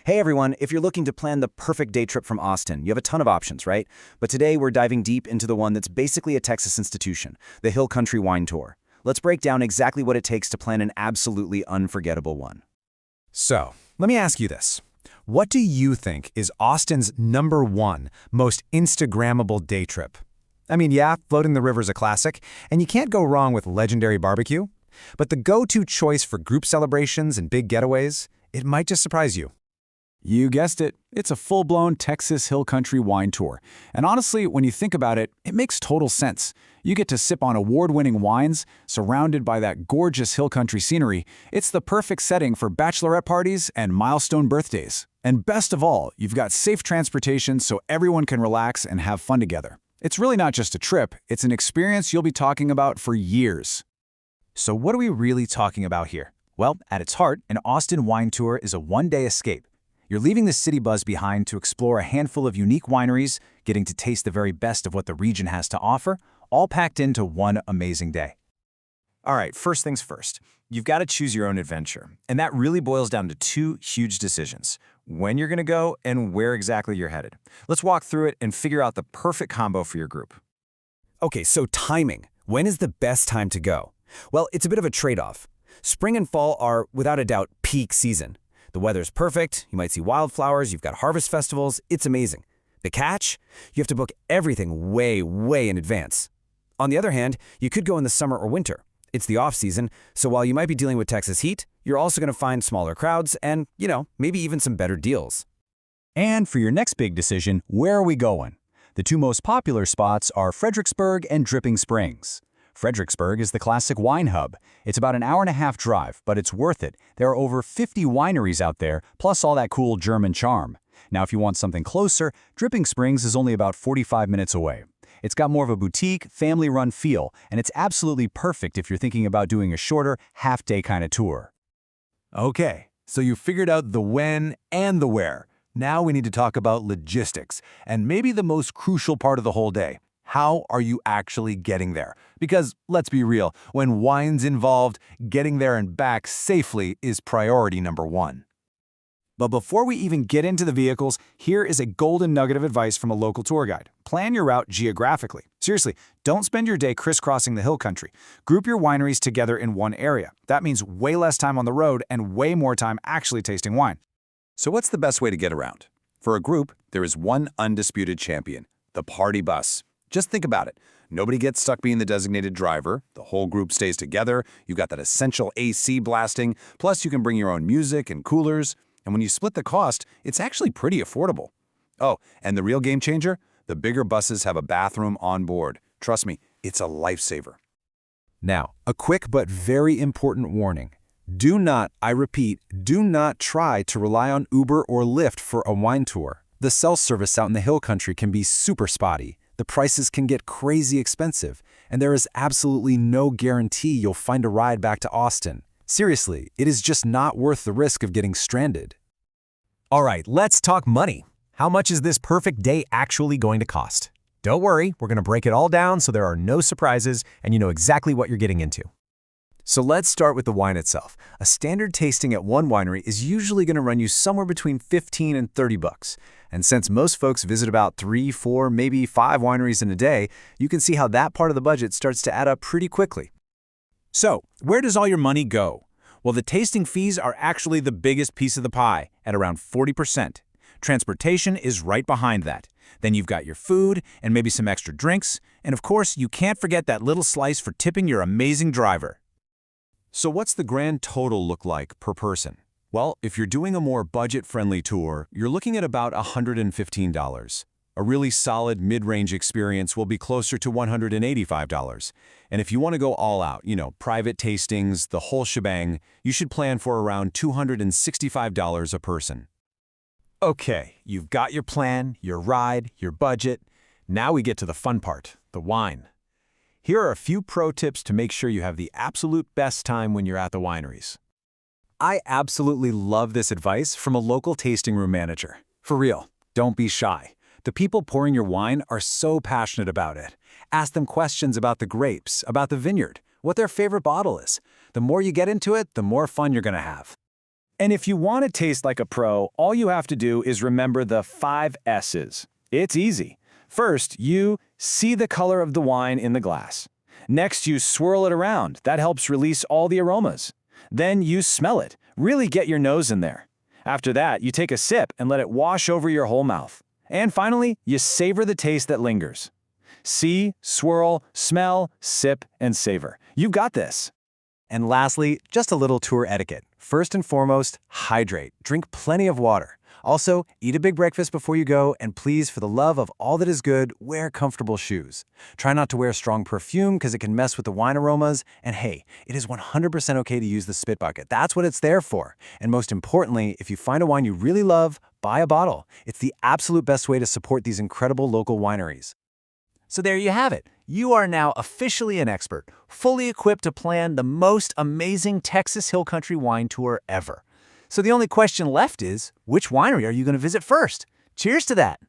Hey everyone, if you're looking to plan the perfect day trip from Austin, you have a ton of options, right? But today we're diving deep into the one that's basically a Texas institution, the Hill Country Wine Tour. Let's break down exactly what it takes to plan an absolutely unforgettable one. So, let me ask you this. What do you think is Austin's #1 most Instagrammable day trip? I mean, yeah, floating the river's a classic, and you can't go wrong with legendary barbecue. But the go-to choice for group celebrations and big getaways, it might just surprise you. You guessed it, it's a full-blown Texas Hill Country wine tour. And honestly, when you think about it, it makes total sense. You get to sip on award-winning wines, surrounded by that gorgeous hill country scenery. It's the perfect setting for bachelorette parties and milestone birthdays. And best of all, you've got safe transportation so everyone can relax and have fun together. It's really not just a trip, it's an experience you'll be talking about for years. So what are we really talking about here? Well, at its heart, an Austin wine tour is a one-day escape. You're leaving the city buzz behind to explore a handful of unique wineries, getting to taste the very best of what the region has to offer, all packed into one amazing day. All right, first things first. You've got to choose your own adventure, and that really boils down to two huge decisions: when you're going to go and where exactly you're headed. Let's walk through it and figure out the perfect combo for your group. Okay, so timing. When is the best time to go? Well, it's a bit of a trade-off. Spring and fall are, without a doubt, peak season. The weather's perfect, you might see wildflowers, you've got harvest festivals, it's amazing. The catch? You have to book everything way, way in advance. On the other hand, you could go in the summer or winter. It's the off-season, so while you might be dealing with Texas heat, you're also going to find smaller crowds and, maybe even some better deals. And for your next big decision, where are we going? The two most popular spots are Fredericksburg and Dripping Springs. Fredericksburg is the classic wine hub. It's about an hour-and-a-half drive, but it's worth it. There are over 50 wineries out there, plus all that cool German charm. Now, if you want something closer, Dripping Springs is only about 45 minutes away. It's got more of a boutique, family-run feel, and it's absolutely perfect if you're thinking about doing a shorter, half-day kind of tour. Okay, so you figured out the when and the where. Now we need to talk about logistics, and maybe the most crucial part of the whole day. How are you actually getting there? Because, let's be real, when wine's involved, getting there and back safely is priority #1. But before we even get into the vehicles, here is a golden nugget of advice from a local tour guide. Plan your route geographically. Seriously, don't spend your day crisscrossing the hill country. Group your wineries together in one area. That means way less time on the road and way more time actually tasting wine. So what's the best way to get around? For a group, there is one undisputed champion, the party bus. Just think about it. Nobody gets stuck being the designated driver. The whole group stays together. You've got that essential AC blasting. Plus, you can bring your own music and coolers. And when you split the cost, it's actually pretty affordable. Oh, and the real game changer? The bigger buses have a bathroom on board. Trust me, it's a lifesaver. Now, a quick but very important warning. Do not, I repeat, do not try to rely on Uber or Lyft for a wine tour. The cell service out in the hill country can be super spotty. The prices can get crazy expensive, and there is absolutely no guarantee you'll find a ride back to Austin. Seriously, it is just not worth the risk of getting stranded. All right, let's talk money. How much is this perfect day actually going to cost? Don't worry, we're going to break it all down so there are no surprises and you know exactly what you're getting into. So let's start with the wine itself. A standard tasting at one winery is usually going to run you somewhere between $15 and $30. And since most folks visit about 3, 4, maybe 5 wineries in a day, you can see how that part of the budget starts to add up pretty quickly. So, where does all your money go? Well, the tasting fees are actually the biggest piece of the pie, at around 40%. Transportation is right behind that. Then you've got your food and maybe some extra drinks. And of course, you can't forget that little slice for tipping your amazing driver. So what's the grand total look like per person? Well, if you're doing a more budget-friendly tour, you're looking at about $115. A really solid mid-range experience will be closer to $185. And if you want to go all out, private tastings, the whole shebang, you should plan for around $265 a person. Okay, you've got your plan, your ride, your budget. Now we get to the fun part, the wine. Here are a few pro tips to make sure you have the absolute best time when you're at the wineries. I absolutely love this advice from a local tasting room manager. For real, don't be shy. The people pouring your wine are so passionate about it. Ask them questions about the grapes, about the vineyard, what their favorite bottle is. The more you get into it, the more fun you're going to have. And if you want to taste like a pro, all you have to do is remember the 5 S's. It's easy. First, you see the color of the wine in the glass. Next, you swirl it around. That helps release all the aromas. Then you smell it. Really get your nose in there. After that, you take a sip and let it wash over your whole mouth. And finally, you savor the taste that lingers. See, swirl, smell, sip, and savor. You've got this. And lastly, just a little tour etiquette. First and foremost, hydrate. Drink plenty of water. Also, eat a big breakfast before you go, and please, for the love of all that is good, wear comfortable shoes. Try not to wear strong perfume because it can mess with the wine aromas. And hey, it is 100% okay to use the spit bucket. That's what it's there for. And most importantly, if you find a wine you really love, buy a bottle. It's the absolute best way to support these incredible local wineries. So there you have it. You are now officially an expert, fully equipped to plan the most amazing Texas Hill Country wine tour ever. So the only question left is, which winery are you going to visit first? Cheers to that!